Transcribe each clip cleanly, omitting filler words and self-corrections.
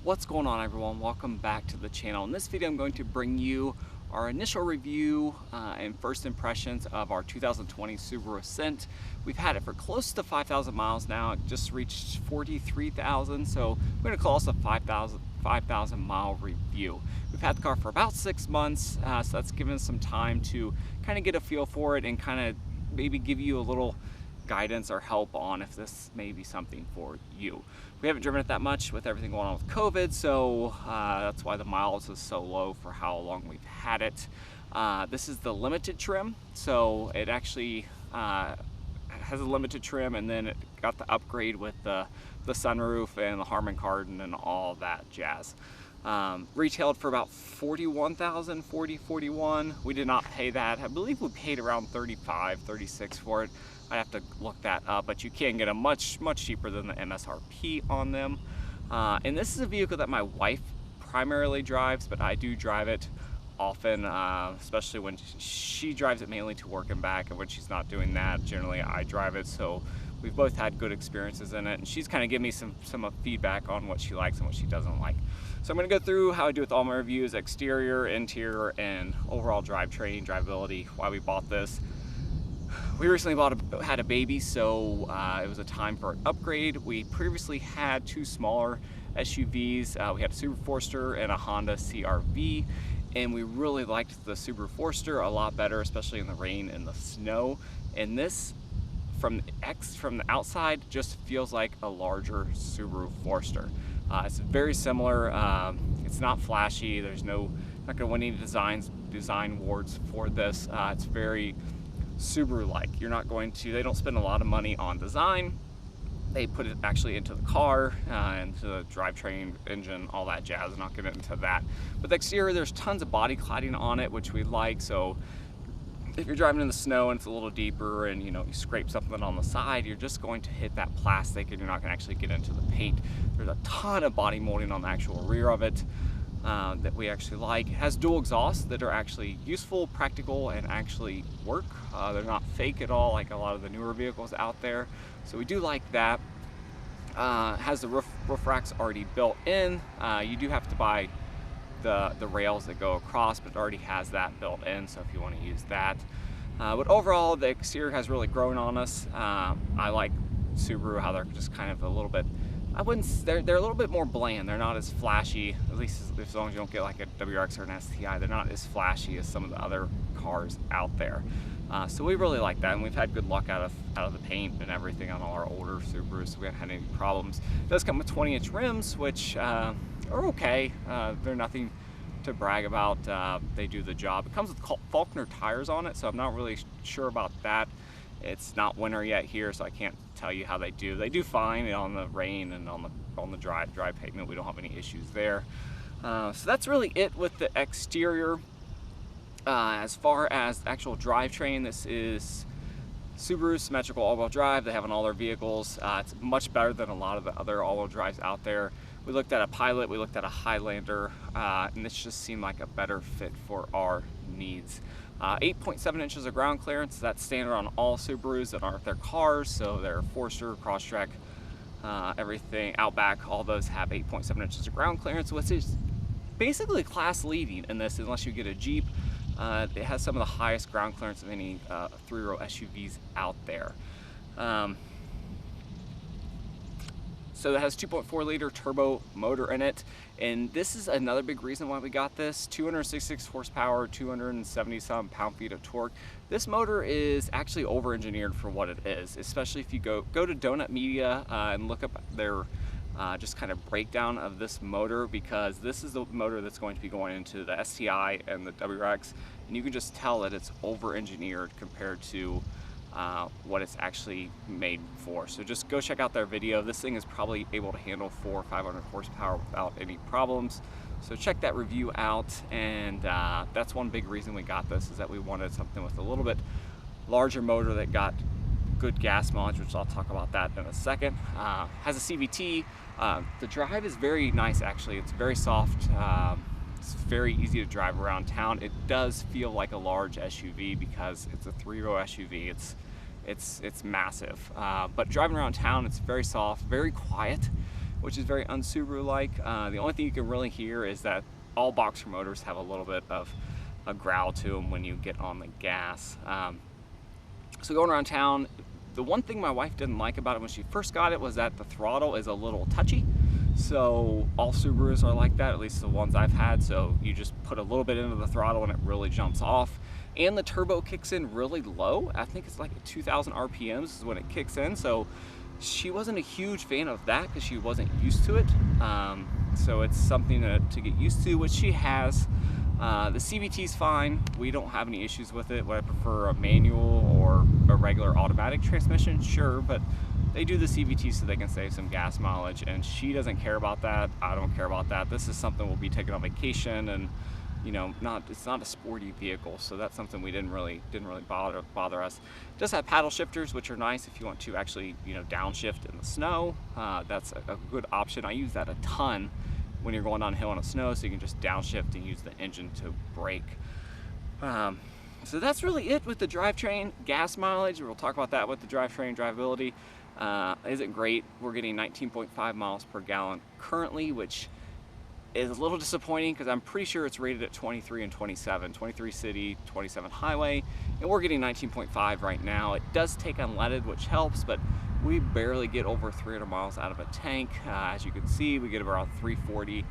What's going on, everyone? Welcome back to the channel. In this video I'm going to bring you our initial review and first impressions of our 2020 Subaru Ascent. We've had it for close to 5,000 miles now. It just reached 43,000, so we're going to call this a 5,000 mile review. We've had the car for about 6 months, so that's given us some time to kind of get a feel for it and kind of maybe give you a little guidance or help on if this may be something for you. We haven't driven it that much with everything going on with COVID, so that's why the miles is so low for how long we've had it. This is the limited trim, so it actually has a limited trim, and then it got the upgrade with the sunroof and the Harman Kardon and all that jazz. Retailed for about 41,000, 41. We did not pay that. I believe we paid around 35, 36 for it. I have to look that up, but you can get a much cheaper than the MSRP on them. And this is a vehicle that my wife primarily drives, but I do drive it often, especially when she drives it mainly to work and back, and when she's not doing that, generally I drive it. So we've both had good experiences in it, and she's kind of given me some feedback on what she likes and what she doesn't like. So I'm going to go through how I do with all my reviews: exterior, interior, and overall drivetrain, drivability, why we bought this. We recently had a baby, so it was a time for an upgrade. We previously had two smaller SUVs. We had a Subaru Forester and a Honda CR-V, and we really liked the Subaru Forester a lot better, especially in the rain and the snow. And this, from the outside, just feels like a larger Subaru Forester. It's very similar. It's not flashy. There's not going to win any design awards for this. It's very Subaru-like. They don't spend a lot of money on design. They put it actually into the car, into the drivetrain, engine, all that jazz. I'm not getting into that. But the exterior, there's tons of body cladding on it, which we like. So if you're driving in the snow and it's a little deeper and you scrape something on the side, you're just going to hit that plastic and you're not going to actually get into the paint. There's a ton of body molding on the actual rear of it that we actually like. It has dual exhausts that are actually useful, practical, and actually work. They're not fake at all like a lot of the newer vehicles out there. So we do like that. It has the roof racks already built in. You do have to buy the rails that go across, but it already has that built in, so if you want to use that. But overall, the exterior has really grown on us. I like Subaru, how they're just kind of a little bit, they're a little bit more bland. They're not as flashy, at least as long as you don't get like a WRX or an STI. They're not as flashy as some of the other cars out there. So we really like that, and we've had good luck out of the paint and everything on all our older Subarus, so we haven't had any problems. It does come with 20-inch rims, which are okay. They're nothing to brag about. They do the job. It comes with Faulkner tires on it, so I'm not really sure about that. It's not winter yet here, so I can't tell you how they do. They do fine on the rain and on the dry pavement. We don't have any issues there. So that's really it with the exterior. As far as the actual drivetrain, this is Subaru symmetrical all-wheel drive. They have on all their vehicles. It's much better than a lot of the other all-wheel drives out there. We looked at a Pilot, we looked at a Highlander, and this just seemed like a better fit for our needs. 8.7 inches of ground clearance. That's standard on all Subarus that aren't their cars, so their Forester, Crosstrek, everything, Outback, all those have 8.7 inches of ground clearance, which is basically class leading in this, unless you get a Jeep. It has some of the highest ground clearance of any three-row SUVs out there. So it has 2.4 liter turbo motor in it, and this is another big reason why we got this. 266 horsepower, 270 some pound-feet of torque. This motor is actually over-engineered for what it is, especially if you go to Donut Media and look up their just kind of breakdown of this motor, because this is the motor that's going to be going into the STI and the WRX, and you can just tell that it's over-engineered compared to what it's actually made for. So just go check out their video. This thing is probably able to handle 400 or 500 horsepower without any problems. So check that review out, and that's one big reason we got this, is that we wanted something with a little bit larger motor that got good gas mileage, which I'll talk about that in a second. Has a CVT. The drive is very nice, actually. It's very soft. It's very easy to drive around town. It does feel like a large SUV because it's a three-row SUV. It's massive. But driving around town, it's very soft, very quiet. which is very un-Subaru-like. The only thing you can really hear is that all boxer motors have a little bit of a growl to them when you get on the gas. So going around town, the one thing my wife didn't like about it when she first got it was that the throttle is a little touchy. So all Subarus are like that, at least the ones I've had. So you just put a little bit into the throttle and it really jumps off. And the turbo kicks in really low. I think it's like at 2,000 RPMs is when it kicks in. So she wasn't a huge fan of that because she wasn't used to it. So it's something to get used to, which she has. The CVT's fine. We don't have any issues with it. Would I prefer a manual or a regular automatic transmission? Sure, but they do the CVT so they can save some gas mileage, and she doesn't care about that. I don't care about that. This is something we'll be taking on vacation, and it's not a sporty vehicle, so that's something we didn't really bother us. It does have paddle shifters, which are nice if you want to actually downshift in the snow. That's a good option. I use that a ton when you're going downhill on the snow, so you can just downshift and use the engine to brake. So that's really it with the drivetrain. Gas mileage, we'll talk about that with the drivetrain. Drivability isn't great. We're getting 19.5 miles per gallon currently, which is a little disappointing because I'm pretty sure it's rated at 23 and 27, 23 city, 27 highway, and we're getting 19.5 right now. It does take unleaded, which helps, but we barely get over 300 miles out of a tank. As you can see, we get around 340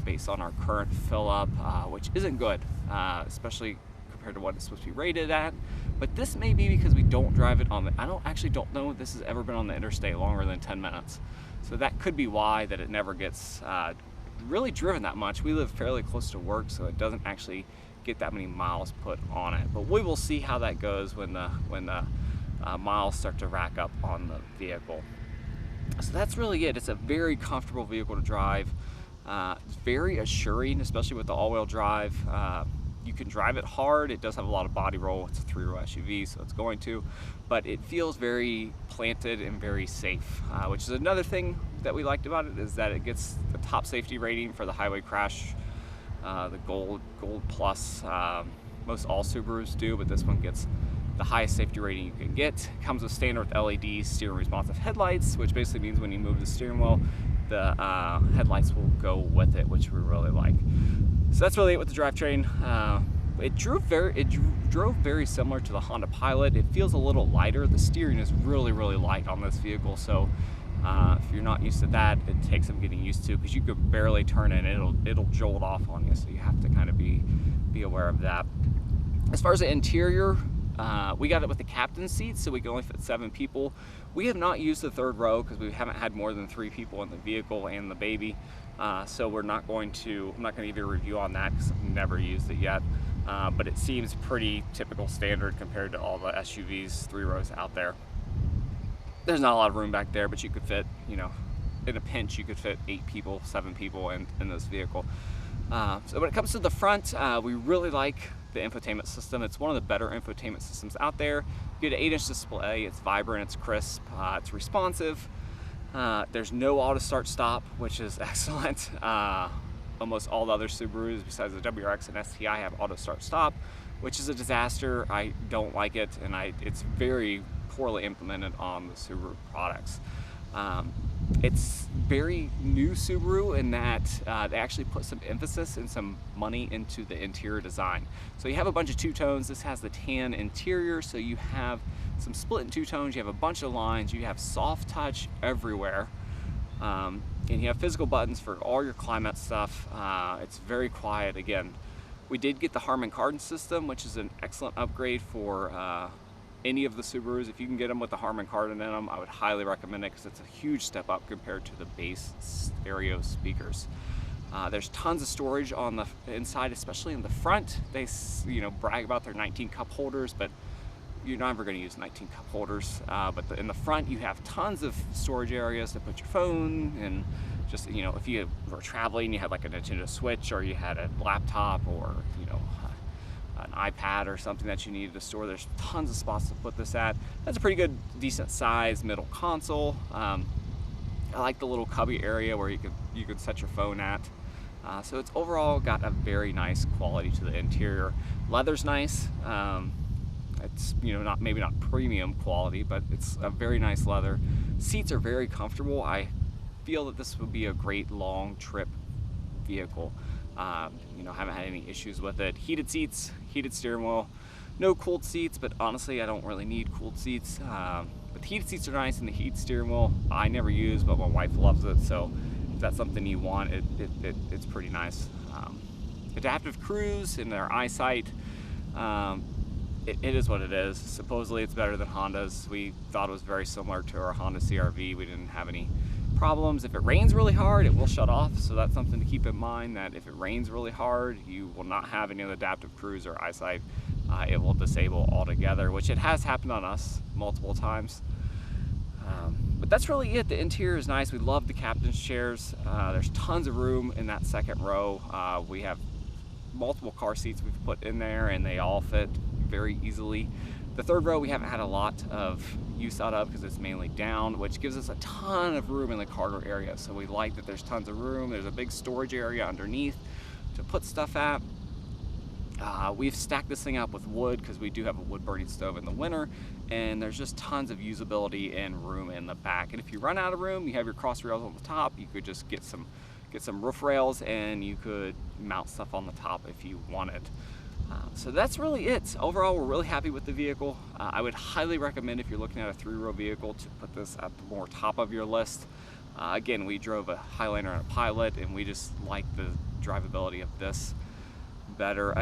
based on our current fill up, which isn't good, especially compared to what it's supposed to be rated at. But this may be because we don't drive it on the, I don't know if this has ever been on the interstate longer than 10 minutes. So that could be why that it never gets really driven that much. We live fairly close to work, so it doesn't actually get that many miles put on it. But we will see how that goes when the miles start to rack up on the vehicle. So that's really it. It's a very comfortable vehicle to drive. It's very assuring, especially with the all-wheel drive. You can drive it hard. It does have a lot of body roll. It's a 3-row SUV, so it's going to, but it feels very planted and very safe, which is another thing that we liked about it, is that it gets the top safety rating for the highway crash, the gold plus. Most all Subarus do, but this one gets the highest safety rating you can get. It comes with standard with LED steering responsive headlights, which basically means when you move the steering wheel, the headlights will go with it, which we really like. So that's really it with the drivetrain. It drove very similar to the Honda Pilot. It feels a little lighter. The steering is really light on this vehicle, so if you're not used to that, it takes some getting used to, because you could barely turn it and it'll jolt off on you, so you have to kind of be aware of that. As far as the interior, we got it with the captain's seat, so we can only fit 7 people. We have not used the 3rd row because we haven't had more than 3 people in the vehicle and the baby. So I'm not going to give you a review on that because I've never used it yet. But it seems pretty typical standard compared to all the SUVs 3 rows out there. There's not a lot of room back there, but you could fit, in a pinch, you could fit 8 people, 7 people in this vehicle. So when it comes to the front, we really like the infotainment system. It's one of the better infotainment systems out there. You get an 8-inch display, it's vibrant, it's crisp, it's responsive. There's no auto start stop, which is excellent. Almost all the other Subarus besides the WRX and STI have auto start stop, which is a disaster. I don't like it, and it's very poorly implemented on the Subaru products. It's very new Subaru in that they actually put some emphasis and some money into the interior design. So you have a bunch of two-tones. This has the tan interior, so you have some split in two-tones, you have a bunch of lines, you have soft touch everywhere, and you have physical buttons for all your climate stuff. It's very quiet. Again, we did get the Harman Kardon system, which is an excellent upgrade for any of the Subarus. If you can get them with the Harman Kardon in them, I would highly recommend it because it's a huge step up compared to the base stereo speakers. There's tons of storage on the inside, especially in the front. They brag about their 19 cup holders, but you're never going to use 19 cup holders. But in the front, you have tons of storage areas to put your phone, and just if you were traveling, you had like a Nintendo Switch, or you had a laptop, or an iPad or something that you needed to store. There's tons of spots to put this at. That's a pretty good, decent size middle console. I like the little cubby area where you could set your phone at. So it's overall got a very nice quality to the interior. Leather's nice. It's maybe not premium quality, but it's a very nice leather. Seats are very comfortable. I feel that this would be a great long trip vehicle. You know, haven't had any issues with it. Heated seats, heated steering wheel, no cooled seats, but honestly I don't really need cooled seats. But the heated seats are nice, and the heated steering wheel I never use, but my wife loves it, so if that's something you want, it's pretty nice. Adaptive cruise in their eyesight, it is what it is. Supposedly it's better than Honda's. We thought it was very similar to our Honda CR-V. We didn't have any problems. If it rains really hard, it will shut off, so that's something to keep in mind, that if it rains really hard, you will not have any of the adaptive cruise or eyesight. It will disable altogether, which it has happened on us multiple times. But that's really it. The interior is nice. We love the captain's chairs. There's tons of room in that second row. We have multiple car seats we've put in there, and they all fit very easily. The third row we haven't had a lot of use out of because it's mainly down, which gives us a ton of room in the cargo area. So we like that there's tons of room. There's a big storage area underneath to put stuff at. We've stacked this thing up with wood because we do have a wood burning stove in the winter, and there's just tons of usability and room in the back. And if you run out of room, you have your cross rails on the top. You could just get some roof rails, and you could mount stuff on the top if you wanted. So that's really it. Overall, we're really happy with the vehicle. I would highly recommend, if you're looking at a 3-row vehicle, to put this at the more top of your list. Again, we drove a Highlander and a Pilot, and we just like the drivability of this better.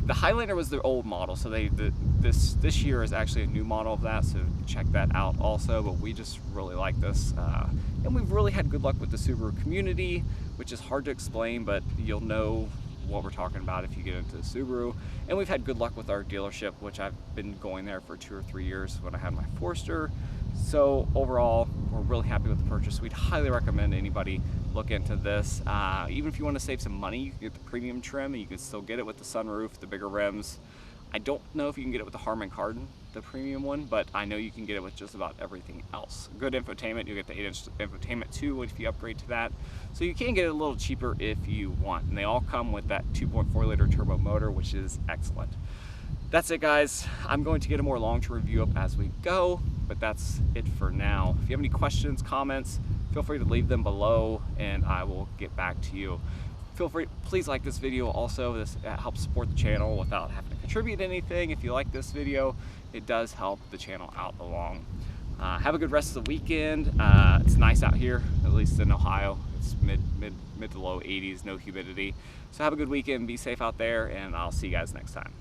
The Highlander was the old model, so this year is actually a new model of that, so check that out also. But we just really like this, and we've really had good luck with the Subaru community, which is hard to explain, but you'll know what we're talking about if you get into Subaru. And we've had good luck with our dealership, which I've been going there for 2 or 3 years when I had my Forester. So overall, we're really happy with the purchase. We'd highly recommend anybody look into this. Even if you want to save some money, you can get the premium trim, and you can still get it with the sunroof, the bigger rims. I don't know if you can get it with the Harman Kardon, the premium one, but I know you can get it with just about everything else. Good infotainment, you get the 8-inch infotainment too if you upgrade to that. So you can get it a little cheaper if you want, and they all come with that 2.4-liter turbo motor, which is excellent. That's it, guys. I'm going to get a more long-term review up as we go, but that's it for now. If you have any questions, comments, feel free to leave them below, and I will get back to you. Feel free, please like this video also. This helps support the channel without having to contribute anything. If you like this video, it does help the channel out along. Have a good rest of the weekend. It's nice out here, at least in Ohio. It's mid to low 80s, no humidity. So have a good weekend, be safe out there, and I'll see you guys next time.